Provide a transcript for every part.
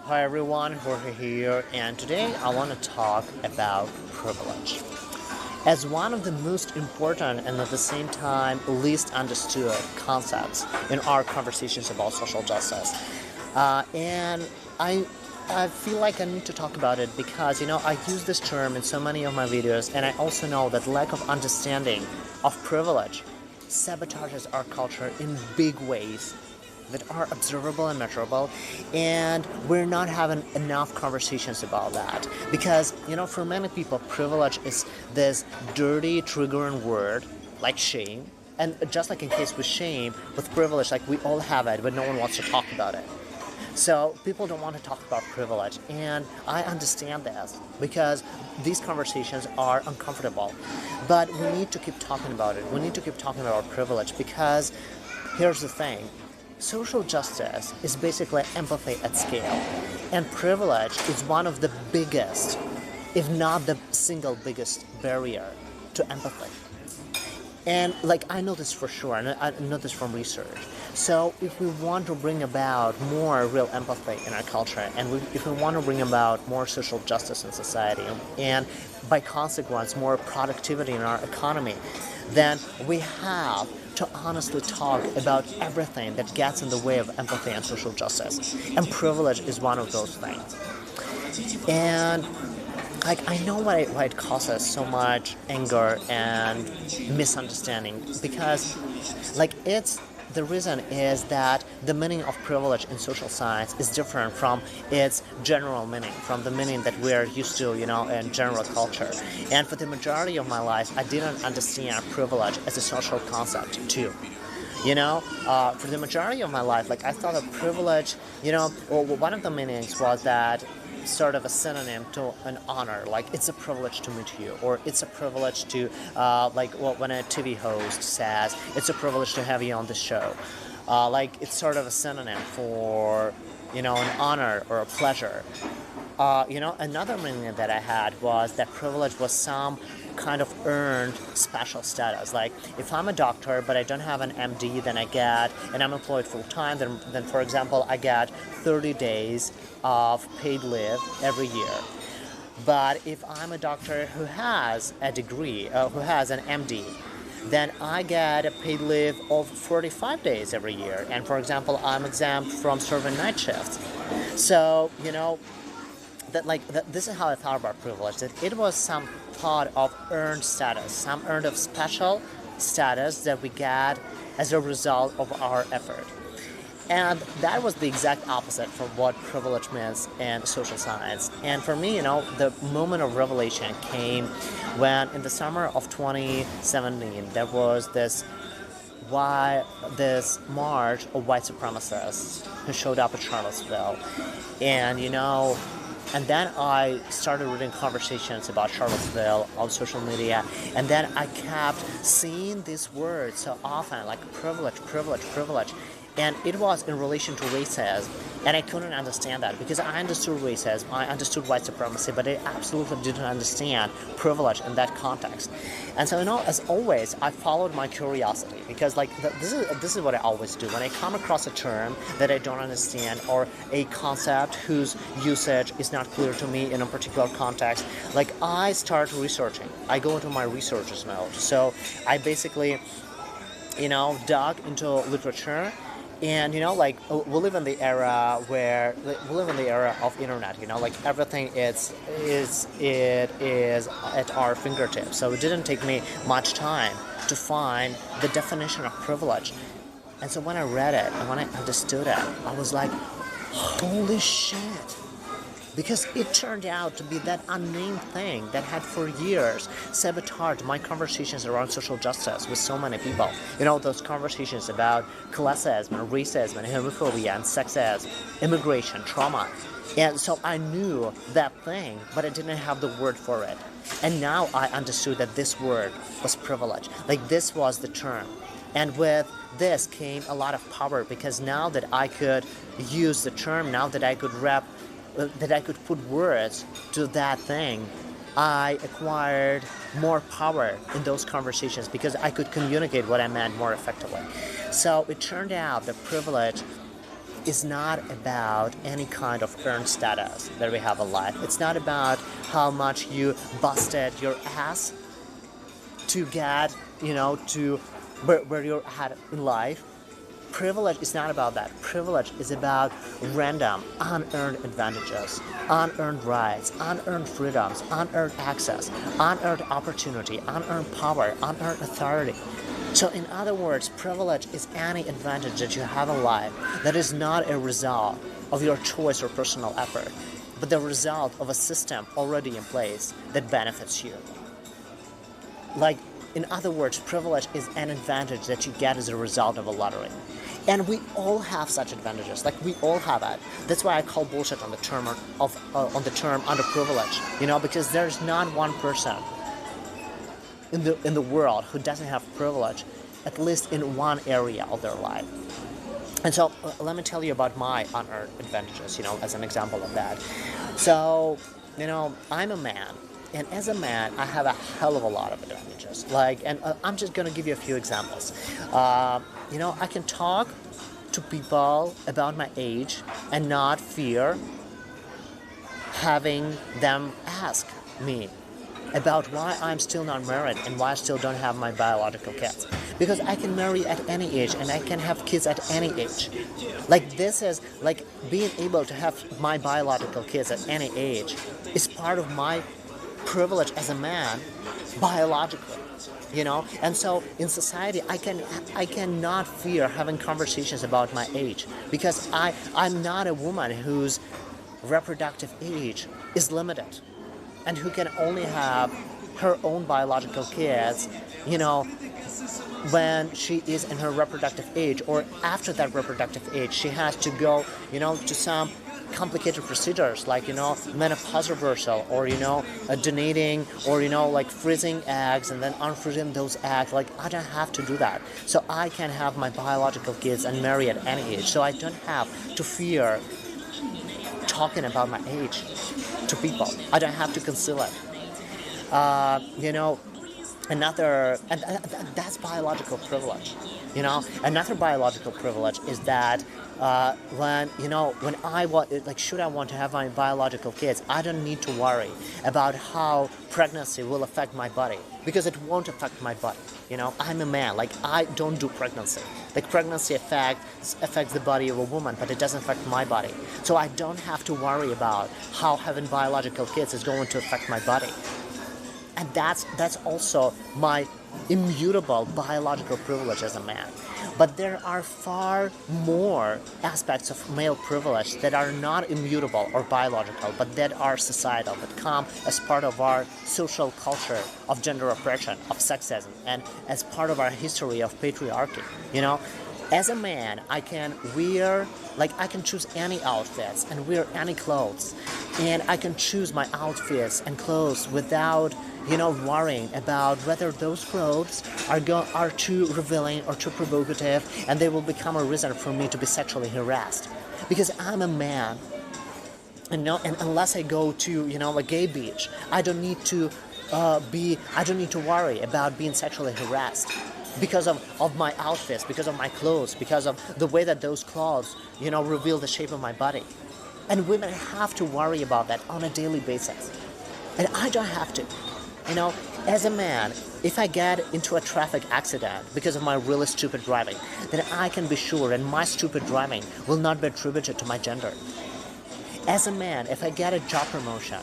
Hi everyone, Jorge here, and today I want to talk about privilege. As one of the most important and at the same time least understood concepts in our conversations about social justice. And I feel like I need to talk about it because, I use this term in so many of my videos, and I also know that lack of understanding of privilege sabotages our culture in big ways that are observable and measurable, and we're not having enough conversations about that because for many people privilege is this dirty triggering word like shame, and just like in case with shame, with privilege, like we all have it but no one wants to talk about it. So people don't want to talk about privilege, and I understand this because these conversations are uncomfortable, but we need to keep talking about it. We need to keep talking about privilege because here's the thing. Social justice is basically empathy at scale, and privilege is one of the biggest, if not the single biggest barrier to empathy. And I know this for sure, and I know this from research. So if we want to bring about more real empathy in our culture, and if we want to bring about more social justice in society, and by consequence more productivity in our economy, then we have to honestly talk about everything that gets in the way of empathy and social justice. And privilege is one of those things. And I know why it causes so much anger and misunderstanding because it's the reason is that the meaning of privilege in social science is different from its general meaning, from the meaning that we're used to, in general culture. And for the majority of my life, I didn't understand privilege as a social concept too. For the majority of my life, I thought of privilege, one of the meanings was that sort of a synonym to an honor, like it's a privilege to meet you, or it's a privilege to, when a TV host says, it's a privilege to have you on the show. It's sort of a synonym for, an honor or a pleasure. Another meaning that I had was that privilege was some kind of earned special status. Like if I'm a doctor but I don't have an MD, then I get, and I'm employed full time, then for example I get 30 days of paid leave every year. But if I'm a doctor who has a degree, who has an MD, then I get a paid leave of 45 days every year. And for example, I'm exempt from serving night shifts. So, this is how I thought about privilege, that it was some thought of earned status, some earned of special status that we get as a result of our effort. And that was the exact opposite from what privilege means in social science. And for me, the moment of revelation came when in the summer of 2017, there was this march of white supremacists who showed up at Charlottesville. And then I started reading conversations about Charlottesville on social media, and then I kept seeing these words so often, like privilege, privilege, privilege. And it was in relation to racism, and I couldn't understand that because I understood racism, I understood white supremacy, but I absolutely didn't understand privilege in that context. And so, as always, I followed my curiosity because, this is what I always do when I come across a term that I don't understand or a concept whose usage is not clear to me in a particular context. I start researching. I go into my researcher's mode. So I basically, dug into literature. And we live in the era of internet. Everything it is at our fingertips. So it didn't take me much time to find the definition of privilege. And so when I read it and when I understood it, I was like, holy shit. Because it turned out to be that unnamed thing that had for years sabotaged my conversations around social justice with so many people. Those conversations about classism and racism and homophobia and sexism, immigration, trauma. And so I knew that thing, but I didn't have the word for it. And now I understood that this word was privilege. This was the term. And with this came a lot of power because now that I could use the term, now that I could put words to that thing, I acquired more power in those conversations because I could communicate what I meant more effectively. So it turned out that privilege is not about any kind of earned status that we have in life. It's not about how much you busted your ass to get, to where you're at in life. Privilege is not about that. Privilege is about random, unearned advantages, unearned rights, unearned freedoms, unearned access, unearned opportunity, unearned power, unearned authority. So in other words, privilege is any advantage that you have in life that is not a result of your choice or personal effort, but the result of a system already in place that benefits you. Like, in other words, privilege is an advantage that you get as a result of a lottery. And we all have such advantages. Like, we all have it. That's why I call bullshit on the term on the term underprivileged. Because there's not one person in the world who doesn't have privilege, at least in one area of their life. And so let me tell you about my unearned advantages, as an example of that. So, I'm a man. And as a man, I have a hell of a lot of advantages. I'm just going to give you a few examples. I can talk to people about my age and not fear having them ask me about why I'm still not married and why I still don't have my biological kids. Because I can marry at any age and I can have kids at any age. This is being able to have my biological kids at any age is part of my privilege as a man biologically, and so in society I cannot fear having conversations about my age because I'm not a woman whose reproductive age is limited and who can only have her own biological kids when she is in her reproductive age, or after that reproductive age she has to go to some complicated procedures like menopause reversal or donating or freezing eggs and then unfreezing those eggs. I don't have to do that, so I can have my biological kids and marry at any age, so I don't have to fear talking about my age to people. I don't have to conceal it. That's biological privilege. Another biological privilege is that when I want, should I want to have my biological kids, I don't need to worry about how pregnancy will affect my body because it won't affect my body. I'm a man. I don't do pregnancy. Pregnancy affects the body of a woman, but it doesn't affect my body. So I don't have to worry about how having biological kids is going to affect my body. And that's also my immutable biological privilege as a man. But there are far more aspects of male privilege that are not immutable or biological, but that are societal, that come as part of our social culture of gender oppression, of sexism, and as part of our history of patriarchy. As a man, I can wear, I can choose any outfits and wear any clothes. And I can choose my outfits and clothes without, worrying about whether those clothes are too revealing or too provocative, and they will become a reason for me to be sexually harassed. Because I'm a man. And unless I go to, a gay beach, I don't need to worry about being sexually harassed because of my outfits, because of my clothes, because of the way that those clothes, reveal the shape of my body. And women have to worry about that on a daily basis. And I don't have to. As a man, if I get into a traffic accident because of my really stupid driving, then I can be sure that my stupid driving will not be attributed to my gender. As a man, if I get a job promotion,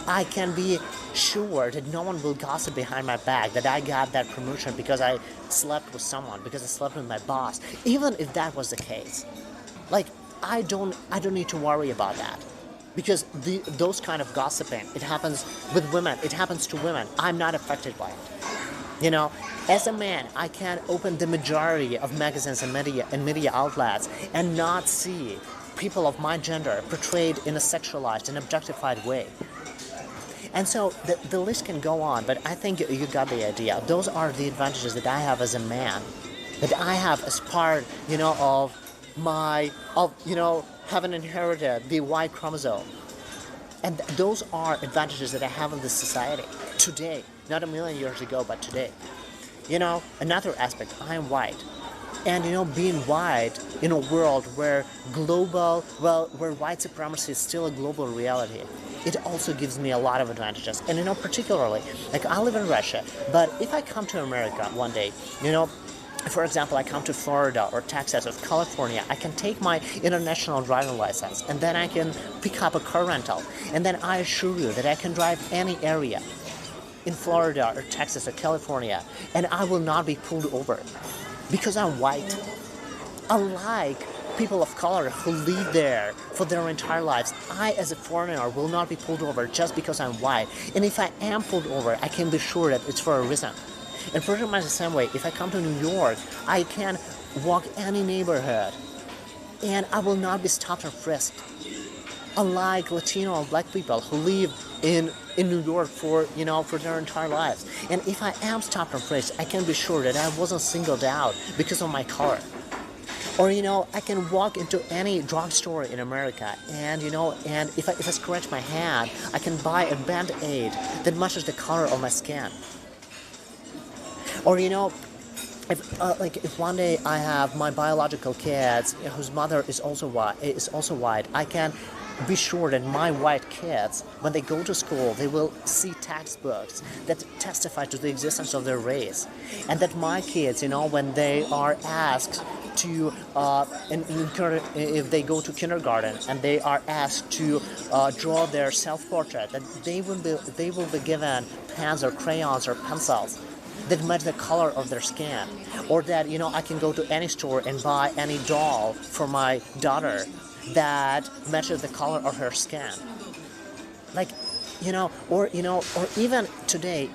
I can be sure that no one will gossip behind my back that I got that promotion because I slept with someone, because I slept with my boss. Even if that was the case, I don't need to worry about that, because those kind of gossiping, it happens with women. It happens to women. I'm not affected by it. As a man, I can open the majority of magazines and media outlets and not see people of my gender portrayed in a sexualized and objectified way. And so the list can go on, but I think you got the idea. Those are the advantages that I have as a man, that I have as part, having inherited the Y chromosome. And those are advantages that I have in this society today, not a million years ago, but today. Another aspect, I am white. And being white in a world where where white supremacy is still a global reality, it also gives me a lot of advantages. And particularly, like I live in Russia, but if I come to America one day, for example, I come to Florida or Texas or California, I can take my international driving license and then I can pick up a car rental. And then I assure you that I can drive any area in Florida or Texas or California and I will not be pulled over because I'm white. Unlike people of color who live there for their entire lives, I as a foreigner will not be pulled over just because I'm white. And if I am pulled over, I can be sure that it's for a reason. And pretty much the same way, if I come to New York, I can walk any neighborhood and I will not be stopped or frisked. Unlike Latino or black people who live in New York for their entire lives. And if I am stopped or frisked, I can be sure that I wasn't singled out because of my color. Or I can walk into any drugstore in America and and if I scratch my hand, I can buy a Band-Aid that matches the color of my skin. Or if one day I have my biological kids whose mother is also white, I can be sure that my white kids, when they go to school, they will see textbooks that testify to the existence of their race, and that my kids, when they are asked to, if they go to kindergarten and they are asked to draw their self-portrait, that they will be given pens or crayons or pencils that match the color of their skin, or that I can go to any store and buy any doll for my daughter that matches the color of her skin. Or even today,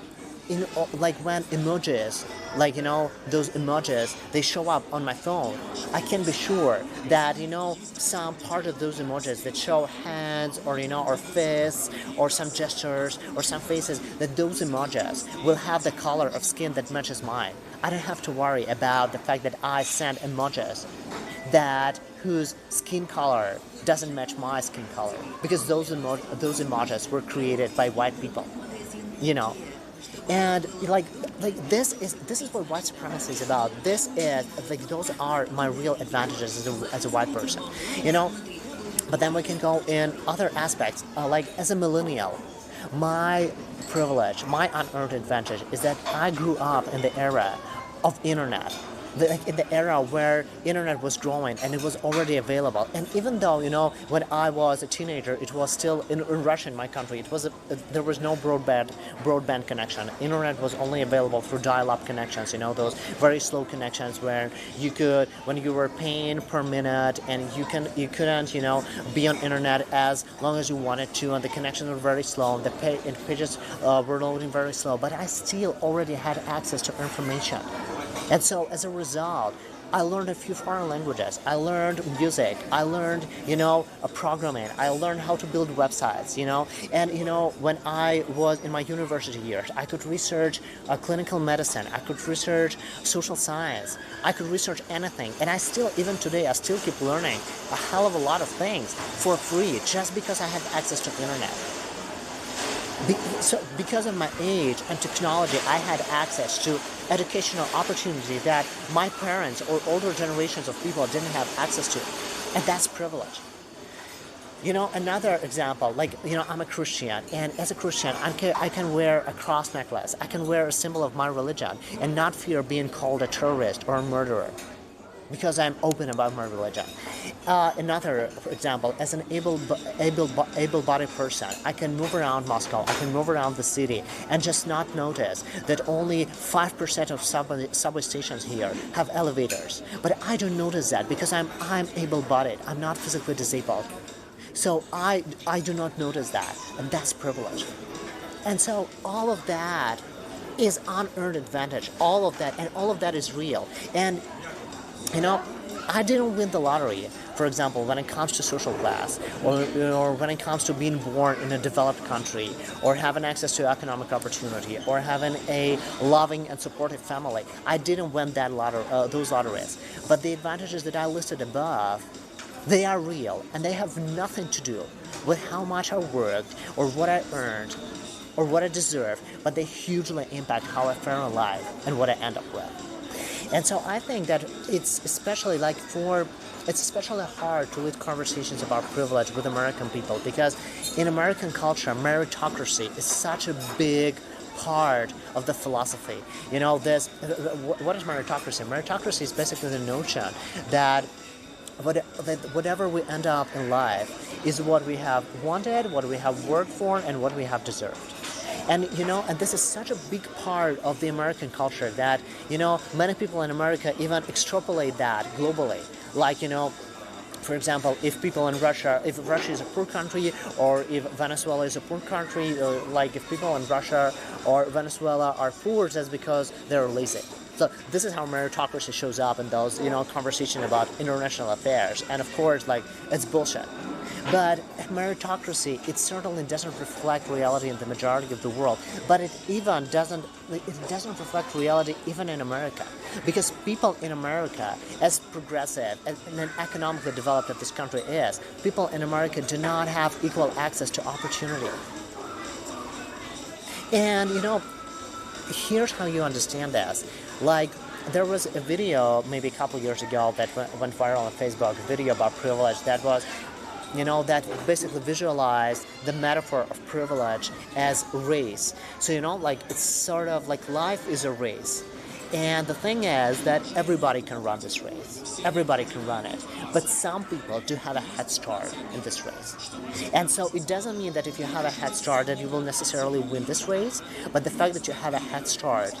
when emojis, those emojis, they show up on my phone, I can be sure that some part of those emojis that show hands or fists or some gestures or some faces, that those emojis will have the color of skin that matches mine. I don't have to worry about the fact that I send emojis whose skin color doesn't match my skin color, because those emojis were created by white people. And this is what white supremacy is about. Those are my real advantages as a white person, But then we can go in other aspects, as a millennial, my privilege, my unearned advantage is that I grew up in the era of internet. In the era where internet was growing and it was already available. And even though, when I was a teenager, it was still in Russia, in my country, there was no broadband connection. Internet was only available through dial-up connections, those very slow connections where when you were paying per minute and you couldn't, be on internet as long as you wanted to, and the connections were very slow, and the pages were loading very slow, but I still already had access to information. And so as a result, I learned a few foreign languages. I learned music. I learned, programming. I learned how to build websites, And, when I was in my university years, I could research clinical medicine. I could research social science. I could research anything. And even today, I still keep learning a hell of a lot of things for free just because I have access to internet. So because of my age and technology, I had access to educational opportunity that my parents or older generations of people didn't have access to. And that's privilege. Another example, I'm a Christian, and as a Christian, I can wear a cross necklace. I can wear a symbol of my religion and not fear being called a terrorist or a murderer, because I'm open about my religion. Another example, as an able-bodied person, I can move around Moscow, I can move around the city, and just not notice that only 5% of subway stations here have elevators. But I don't notice that because I'm able-bodied, I'm not physically disabled. So I do not notice that, and that's privilege. And so all of that is unearned advantage, all of that is real. And I didn't win the lottery, for example, when it comes to social class, or when it comes to being born in a developed country, or having access to economic opportunity, or having a loving and supportive family. I didn't win those lotteries. But the advantages that I listed above, they are real, and they have nothing to do with how much I worked, or what I earned, or what I deserve, but they hugely impact how I fare in life and what I end up with. And so I think that it's especially hard to lead conversations about privilege with American people, because in American culture, meritocracy is such a big part of the philosophy. What is meritocracy? Meritocracy is basically the notion that whatever we end up in life is what we have wanted, what we have worked for, and what we have deserved. And this is such a big part of the American culture that many people in America even extrapolate that globally. Like, for example, if Russia is a poor country, or if Venezuela is a poor country, or like if people in Russia or Venezuela are poor, that's because they're lazy. So this is how meritocracy shows up in those, conversation about international affairs. And of course, it's bullshit. But meritocracy, it certainly doesn't reflect reality in the majority of the world. But it doesn't reflect reality even in America. Because people in America, as progressive and economically developed as this country is, people in America do not have equal access to opportunity. And, here's how you understand this. There was a video maybe a couple years ago that went viral on Facebook, a video about privilege that was, that basically visualized the metaphor of privilege as race. So, it's sort of like life is a race. And the thing is that everybody can run this race. Everybody can run it. But some people do have a head start in this race. And so it doesn't mean that if you have a head start that you will necessarily win this race, but the fact that you have a head start,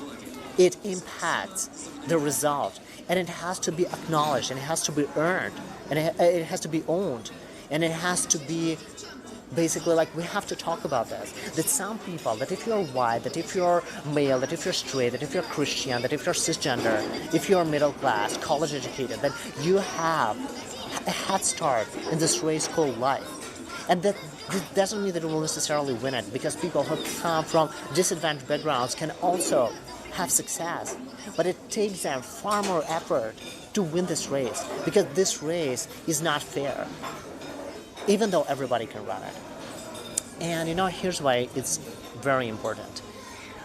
it impacts the result. And it has to be acknowledged, and it has to be earned, and it has to be owned, and it has to be basically, we have to talk about this. That some people, that if you're white, that if you're male, that if you're straight, that if you're Christian, that if you're cisgender, if you're middle class, college educated, that you have a head start in this race called life. And that doesn't mean that you will necessarily win it, because people who come from disadvantaged backgrounds can also have success. But it takes them far more effort to win this race, because this race is not fair, even though everybody can run it. And here's why it's very important.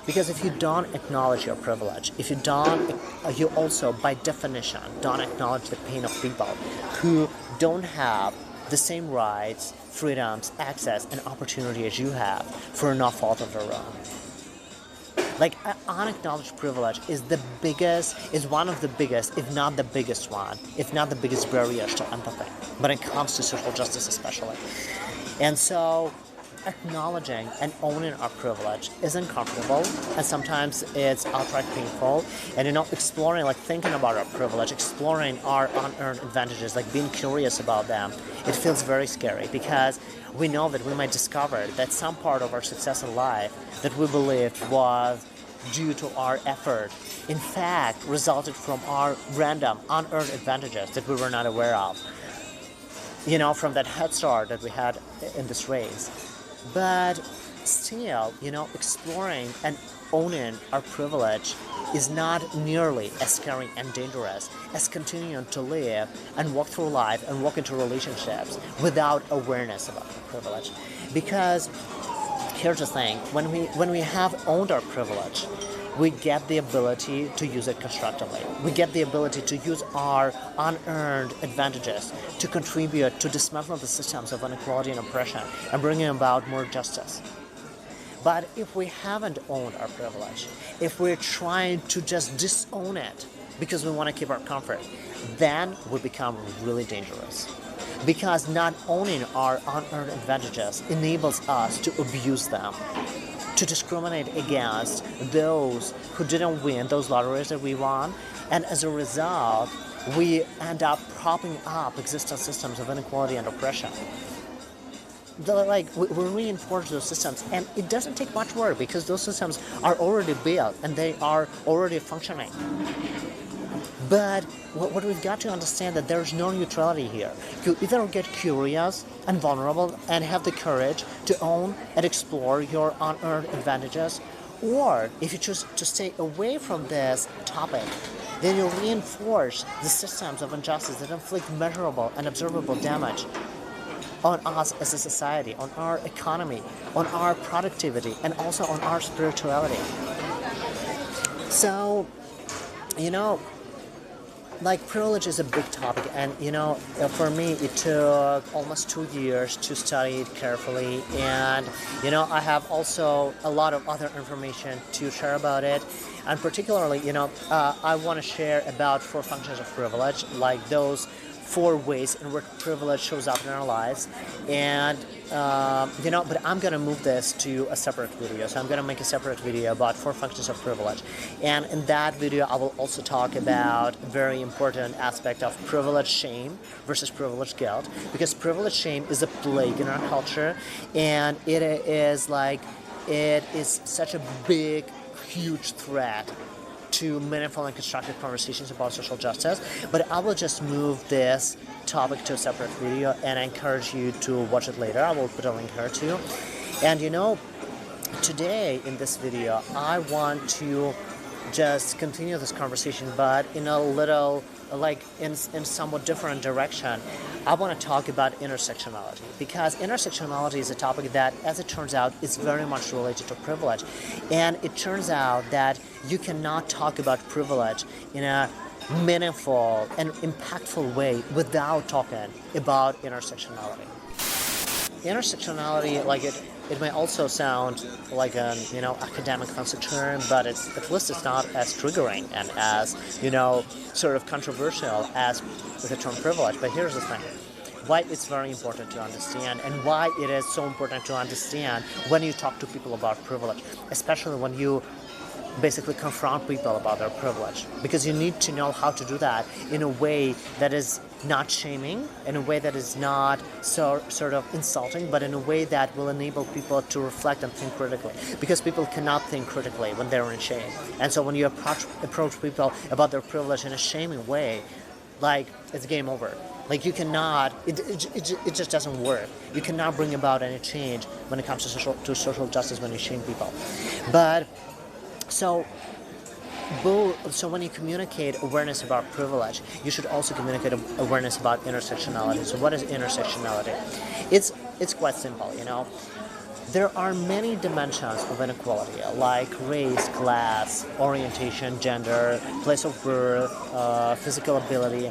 Because if you don't acknowledge your privilege, if you also, by definition, don't acknowledge the pain of people who don't have the same rights, freedoms, access, and opportunity as you have for no fault of their own. Unacknowledged privilege is one of the biggest, if not the biggest one, if not the biggest barriers to empathy, when it comes to social justice especially. And so, acknowledging and owning our privilege isn't comfortable, and sometimes it's outright painful. And exploring, thinking about our privilege, exploring our unearned advantages, being curious about them, it feels very scary, because we know that we might discover that some part of our success in life that we believed was due to our effort, in fact, resulted from our random, unearned advantages that we were not aware of, from that head start that we had in this race. But still, exploring and owning our privilege is not nearly as scary and dangerous as continuing to live and walk through life and walk into relationships without awareness about our privilege. Because here's the thing, when we have owned our privilege, we get the ability to use it constructively. We get the ability to use our unearned advantages to contribute to dismantling the systems of inequality and oppression and bringing about more justice. But if we haven't owned our privilege, if we're trying to just disown it because we want to keep our comfort, then we become really dangerous. Because not owning our unearned advantages enables us to abuse them, to discriminate against those who didn't win those lotteries that we won, and as a result, we end up propping up existing systems of inequality and oppression. We reinforce those systems, and it doesn't take much work because those systems are already built and they are already functioning. But what we've got to understand that there's no neutrality here. You either get curious and vulnerable and have the courage to own and explore your unearned advantages, or if you choose to stay away from this topic, then you reinforce the systems of injustice that inflict measurable and observable damage on us as a society, on our economy, on our productivity, and also on our spirituality. So, like privilege is a big topic, and for me it took almost 2 years to study it carefully, and I have also a lot of other information to share about it, and particularly I want to share about 4 functions of privilege, like those 4 ways in which privilege shows up in our lives, and but I'm gonna move this to a separate video. So I'm gonna make a separate video about 4 functions of privilege, and in that video I will also talk about a very important aspect of privilege shame versus privilege guilt, because privilege shame is a plague in our culture, and it is such a big, huge threat to meaningful and constructive conversations about social justice. But I will just move this topic to a separate video, and I encourage you to watch it later. I will put a link here too. And today in this video I want to just continue this conversation, but in a little, in somewhat different direction. I want to talk about intersectionality, because intersectionality is a topic that, as it turns out, is very much related to privilege. And it turns out that you cannot talk about privilege in a meaningful and impactful way without talking about intersectionality. Intersectionality, it may also sound like an academic fancy term, but at least it's not as triggering and as sort of controversial as the term privilege. But here's the thing: why it's very important to understand, and why it is so important to understand when you talk to people about privilege, especially when you basically confront people about their privilege, because you need to know how to do that in a way that is not shaming, in a way that is not sort of insulting, but in a way that will enable people to reflect and think critically, because people cannot think critically when they're in shame. And so when you approach people about their privilege in a shaming way, it's game over. You cannot, it just doesn't work. You cannot bring about any change when it comes to social justice when you shame people. But So when you communicate awareness about privilege, you should also communicate awareness about intersectionality. So what is intersectionality? It's quite simple, There are many dimensions of inequality, like race, class, orientation, gender, place of birth, physical ability,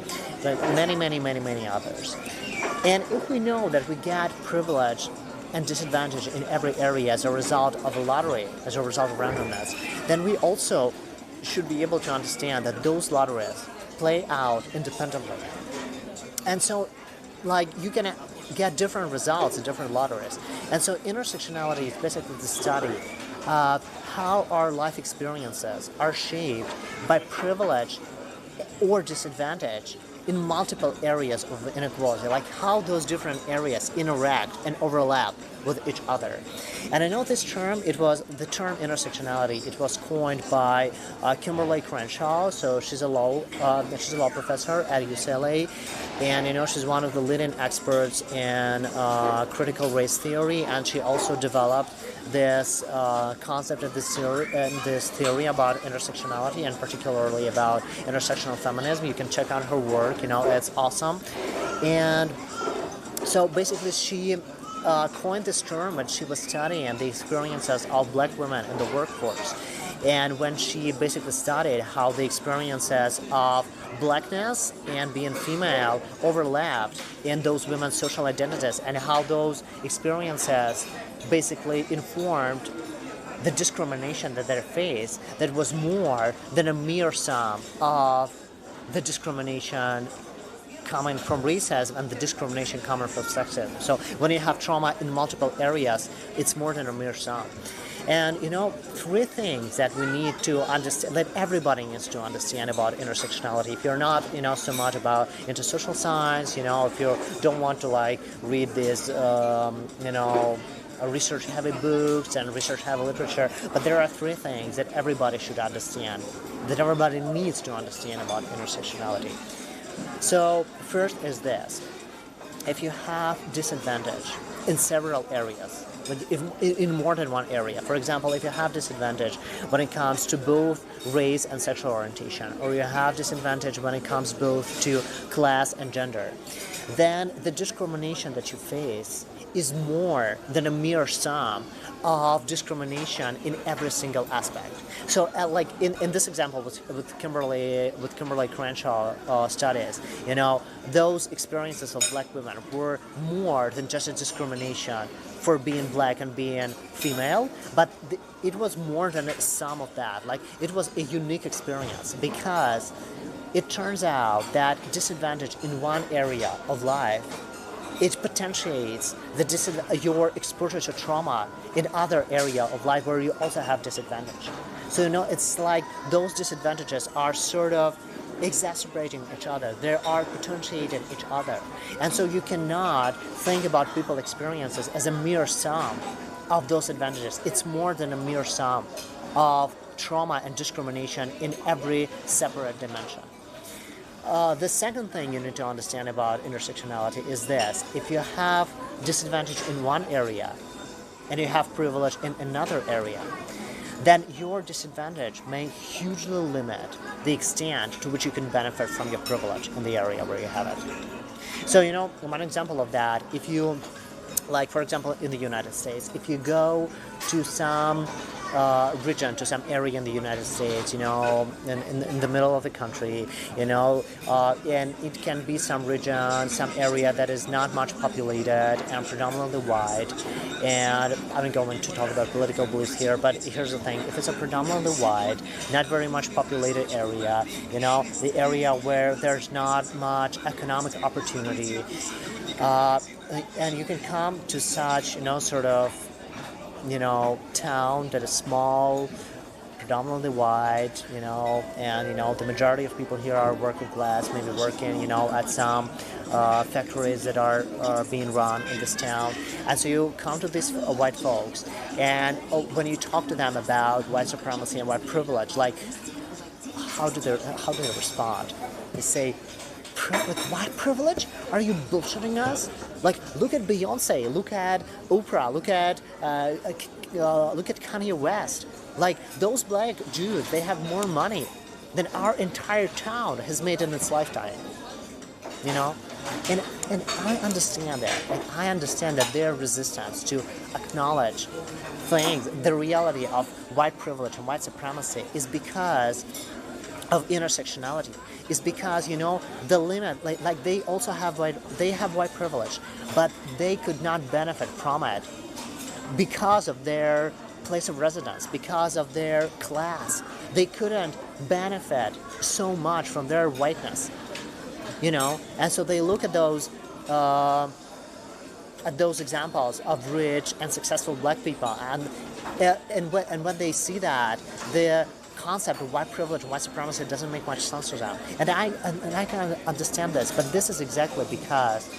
many others. And if we know that we get privilege and disadvantage in every area as a result of a lottery, as a result of randomness, then we also should be able to understand that those lotteries play out independently. And so, you can get different results in different lotteries. And so intersectionality is basically the study of how our life experiences are shaped by privilege or disadvantage in multiple areas of inequality, like how those different areas interact and overlap with each other. And I know this term, the term intersectionality, it was coined by Kimberly Crenshaw. So she's a law professor at UCLA, and she's one of the leading experts in critical race theory, and she also developed this concept of this theory about intersectionality, and particularly about intersectional feminism. You can check out her work, it's awesome. And so basically she coined this term when she was studying the experiences of black women in the workforce. And when she basically studied how the experiences of blackness and being female overlapped in those women's social identities, and how those experiences basically informed the discrimination that they face, that was more than a mere sum of the discrimination coming from racism and the discrimination coming from sexism. So when you have trauma in multiple areas, it's more than a mere sum. And 3 things that we need to understand, that everybody needs to understand about intersectionality. If you're not so much into social science, if you don't want to read these research-heavy books and research-heavy literature, but there are 3 things that everybody should understand, that everybody needs to understand about intersectionality. So first is this: if you have disadvantage in several areas, in more than one area, for example, if you have disadvantage when it comes to both race and sexual orientation, or you have disadvantage when it comes both to class and gender, then the discrimination that you face is more than a mere sum of discrimination in every single aspect. So, like in this example with Kimberly Crenshaw studies, those experiences of black women were more than just a discrimination for being black and being female, but it was more than a sum of that. Like, it was a unique experience because it turns out that disadvantage in one area of life, it potentiates your exposure to trauma in other area of life where you also have disadvantage. So it's like those disadvantages are sort of exacerbating each other. They are potentiating each other. And so you cannot think about people's experiences as a mere sum of those advantages. It's more than a mere sum of trauma and discrimination in every separate dimension. The second thing you need to understand about intersectionality is this. If you have disadvantage in one area and you have privilege in another area, then your disadvantage may hugely limit the extent to which you can benefit from your privilege in the area where you have it. So, one example of that, if you, like for example in the United States, if you go to some region, to some area in the United States, in the middle of the country, and it can be some region, some area that is not much populated and predominantly white. And I'm not going to talk about political beliefs here, but here's the thing: if it's a predominantly white, not very much populated area, the area where there's not much economic opportunity, and you can come to such, sort of, town that is small, predominantly white, and the majority of people here are working class, maybe working, at some factories that are being run in this town. And so you come to these white folks, and when you talk to them about white supremacy and white privilege, like, how do they respond? They say, with white privilege? Are you bullshitting us? Like, look at Beyonce, look at Oprah, look at Kanye West. Like, those black Jews, they have more money than our entire town has made in its lifetime. And I understand that. And I understand that their resistance to acknowledge things, the reality of white privilege and white supremacy, is because of intersectionality, is because the limit, like they also have white privilege, but they could not benefit from it because of their place of residence, because of their class. They couldn't benefit so much from their whiteness, and so they look at those examples of rich and successful black people, and when they see that, the concept of white privilege and white supremacy doesn't make much sense to them. And I can understand this, but this is exactly because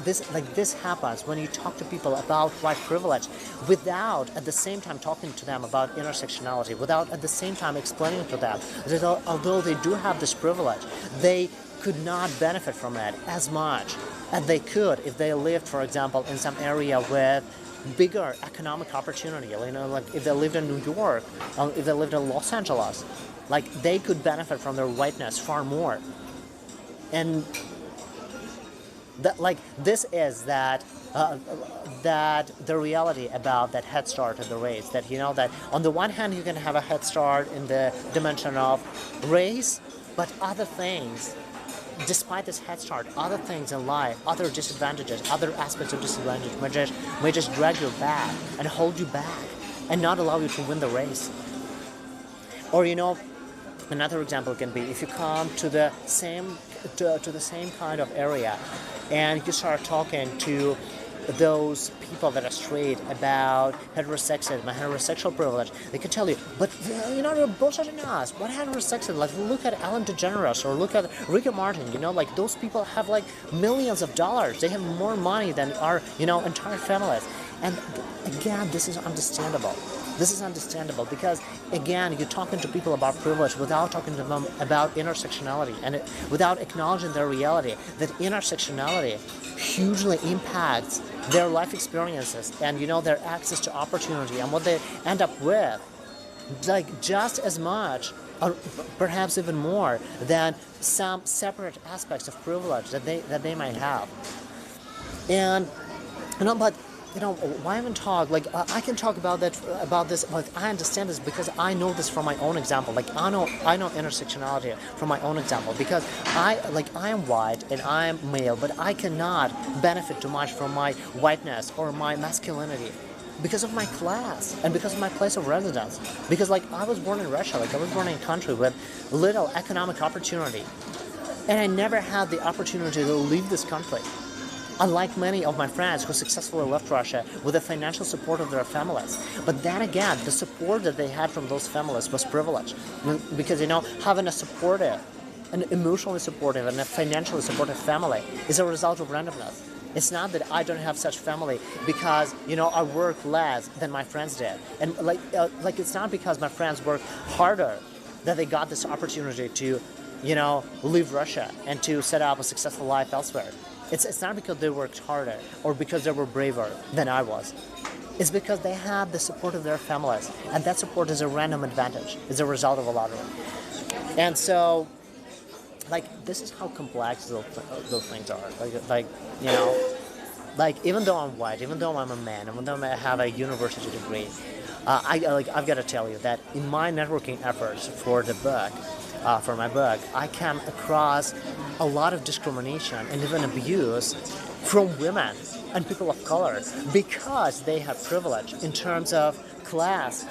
this happens when you talk to people about white privilege without at the same time talking to them about intersectionality, without at the same time explaining to them that although they do have this privilege, they could not benefit from it as much as they could if they lived, for example, in some area with bigger economic opportunity, like if they lived in New York, if they lived in Los Angeles, like they could benefit from their whiteness far more. And that, like, this is that the reality about that head start in the race, that that on the one hand you can have a head start in the dimension of race, but other things, despite this head start, other things in life, other disadvantages, other aspects of disadvantage may just drag you back and hold you back and not allow you to win the race. Or another example can be if you come to the same kind of area and you start talking to those people that are straight about heterosexism and heterosexual privilege, they can tell you, but you're bullshitting us. What heterosexism? Like, look at Ellen DeGeneres or look at Ricky Martin. Like, those people have like millions of dollars. They have more money than our entire families. And again, this is understandable. This is understandable because, again, you're talking to people about privilege without talking to them about intersectionality and without acknowledging their reality, that intersectionality hugely impacts their life experiences and, their access to opportunity and what they end up with, like just as much or perhaps even more than some separate aspects of privilege that they might have. And But why even talk? Like I can talk about this. Like I understand this because I know this from my own example. Like I know intersectionality from my own example because I am white and I am male, but I cannot benefit too much from my whiteness or my masculinity because of my class and because of my place of residence. Because I was born in Russia. I was born in a country with little economic opportunity, and I never had the opportunity to leave this country. Unlike many of my friends who successfully left Russia with the financial support of their families. But then again, the support that they had from those families was privilege. Because, having a supportive, an emotionally supportive, and a financially supportive family is a result of randomness. It's not that I don't have such family because, I work less than my friends did. And it's not because my friends work harder that they got this opportunity to, leave Russia and to set up a successful life elsewhere. It's not because they worked harder or because they were braver than I was. It's because they had the support of their families, and that support is a random advantage. It's a result of a lottery. And so, this is how complex those things are. Even though I'm white, even though I'm a man, even though I have a university degree, I've got to tell you that in my networking efforts for my book, I came across a lot of discrimination and even abuse from women and people of color because they have privilege in terms of class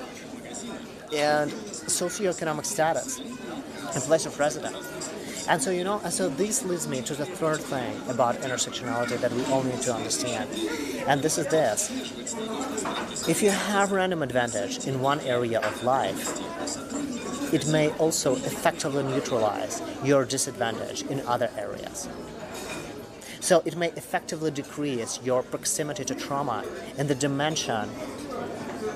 and socioeconomic status and place of residence. And so this leads me to the third thing about intersectionality that we all need to understand. And this is this. If you have random advantage in one area of life, it may also effectively neutralize your disadvantage in other areas. So it may effectively decrease your proximity to trauma in the dimension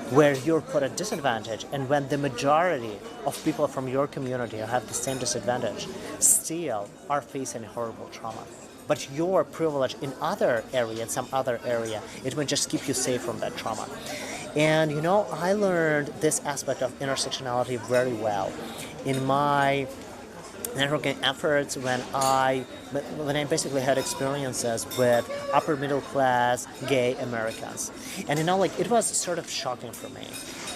where you're put at disadvantage and when the majority of people from your community who have the same disadvantage still are facing horrible trauma. But your privilege in some other area, it may just keep you safe from that trauma. And I learned this aspect of intersectionality very well in my networking efforts when I basically had experiences with upper middle class gay Americans. And it was sort of shocking for me.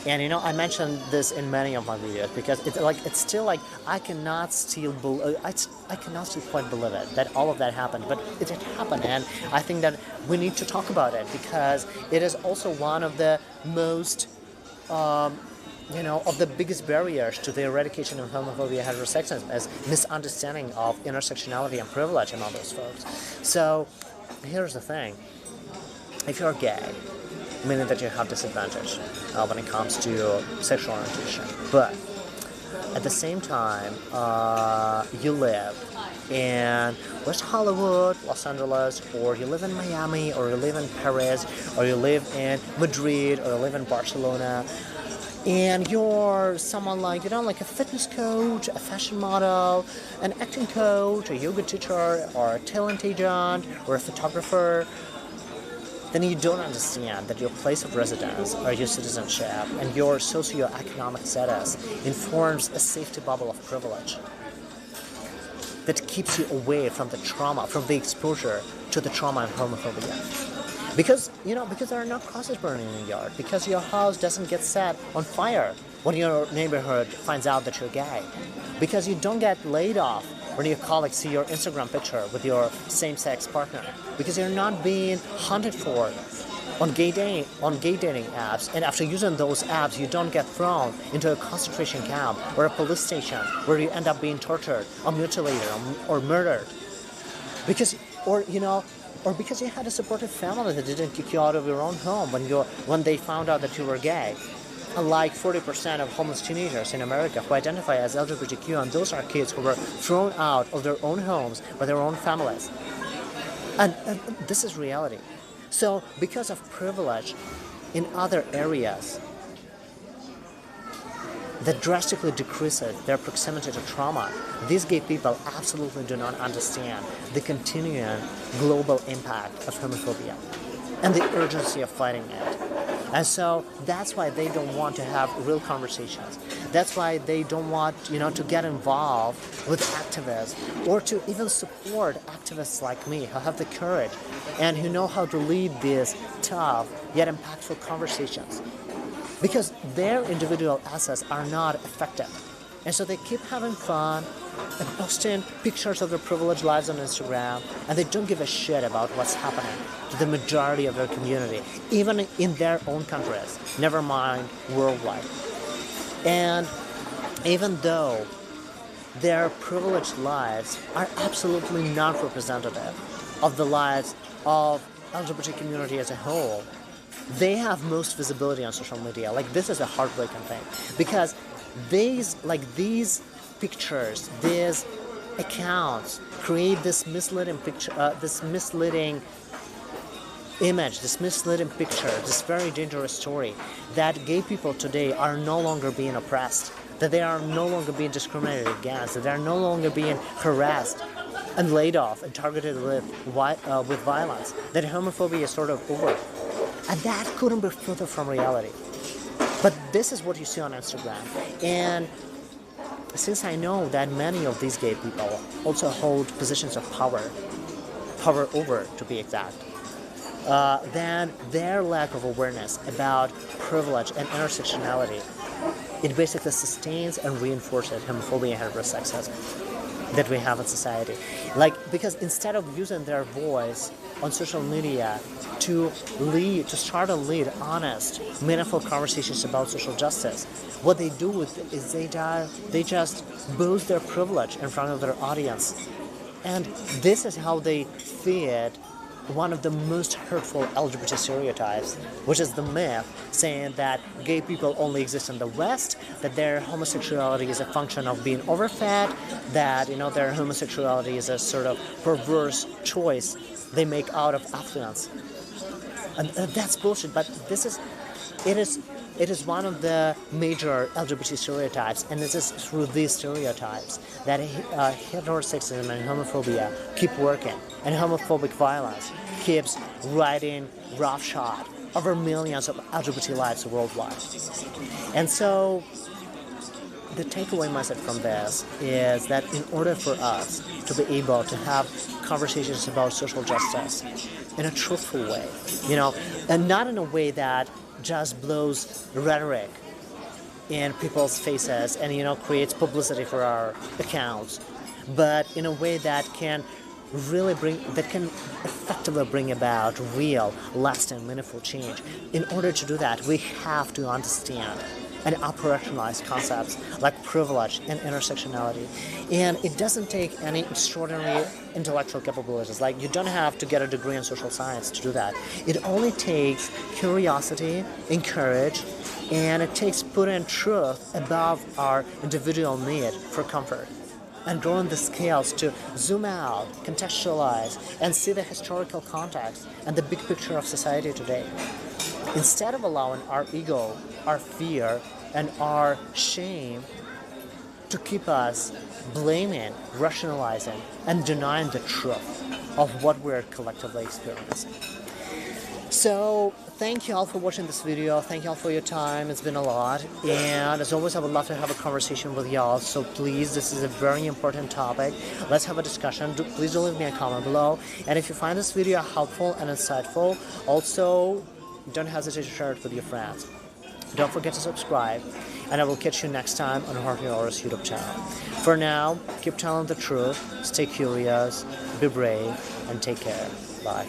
And I mentioned this in many of my videos because it's still I cannot still quite believe it that all of that happened, but it did happen, and I think that we need to talk about it because it is also one of the most of the biggest barriers to the eradication of homophobia, heterosexism, is misunderstanding of intersectionality and privilege among those folks. So here's the thing: if you're gay, meaning that you have disadvantage when it comes to sexual orientation. But at the same time, you live in West Hollywood, Los Angeles, or you live in Miami, or you live in Paris, or you live in Madrid, or you live in Barcelona, and you're someone like a fitness coach, a fashion model, an acting coach, a yoga teacher, or a talent agent, or a photographer, then you don't understand that your place of residence or your citizenship and your socioeconomic status informs a safety bubble of privilege that keeps you away from the trauma, from the exposure to the trauma and homophobia. Because there are no crosses burning in your yard, because your house doesn't get set on fire when your neighborhood finds out that you're gay, because you don't get laid off when your colleagues see your Instagram picture with your same-sex partner, because you're not being hunted for on gay dating apps, and after using those apps, you don't get thrown into a concentration camp or a police station where you end up being tortured or mutilated or murdered, because you had a supportive family that didn't kick you out of your own home when they found out that you were gay. Unlike 40% of homeless teenagers in America who identify as LGBTQ, and those are kids who were thrown out of their own homes by their own families. And this is reality. So because of privilege in other areas that drastically decreases their proximity to trauma, these gay people absolutely do not understand the continuing global impact of homophobia and the urgency of fighting it. And so that's why they don't want to have real conversations. That's why they don't want, to get involved with activists or to even support activists like me who have the courage and who know how to lead these tough yet impactful conversations. Because their individual assets are not effective. And so they keep having fun and posting pictures of their privileged lives on Instagram, and they don't give a shit about what's happening to the majority of their community, even in their own countries, never mind worldwide. And even though their privileged lives are absolutely not representative of the lives of LGBT community as a whole, they have most visibility on social media. Like, this is a heartbreaking thing, because these pictures, these accounts create this misleading picture, this misleading image, this misleading picture, this very dangerous story that gay people today are no longer being oppressed, that they are no longer being discriminated against, that they are no longer being harassed and laid off and targeted with violence, that homophobia is sort of over. And that couldn't be further from reality. But this is what you see on Instagram. And since I know that many of these gay people also hold positions of power over to be exact, then their lack of awareness about privilege and intersectionality, it basically sustains and reinforces homophobia and heterosexism that we have in society. Because instead of using their voice on social media to start and lead honest, meaningful conversations about social justice, what they do is they just boast their privilege in front of their audience. And this is how they feed one of the most hurtful LGBT stereotypes, which is the myth saying that gay people only exist in the West, that their homosexuality is a function of being overfed, that their homosexuality is a sort of perverse choice they make out of affluence. And that's bullshit, but it is one of the major LGBT stereotypes, and it is through these stereotypes that heterosexism and homophobia keep working, and homophobic violence keeps riding roughshod over millions of LGBT lives worldwide. And so the takeaway message from this is that in order for us to be able to have conversations about social justice in a truthful way, and not in a way that just blows rhetoric in people's faces and creates publicity for our accounts, but in a way that can effectively bring about real, lasting, meaningful change. In order to do that, we have to understand and operationalize concepts like privilege and intersectionality. And it doesn't take any extraordinary intellectual capabilities. You don't have to get a degree in social science to do that. It only takes curiosity and courage, and it takes putting truth above our individual need for comfort, and drawing the scales to zoom out, contextualize, and see the historical context and the big picture of society today. Instead of allowing our ego, our fear, and our shame to keep us blaming, rationalizing, and denying the truth of what we're collectively experiencing. So, thank you all for watching this video. Thank you all for your time. It's been a lot. And as always, I would love to have a conversation with y'all. So please, this is a very important topic. Let's have a discussion. Please do leave me a comment below. And if you find this video helpful and insightful, also don't hesitate to share it with your friends. Don't forget to subscribe. And I will catch you next time on Jorge Orr's YouTube channel. For now, keep telling the truth, stay curious, be brave, and take care. Bye.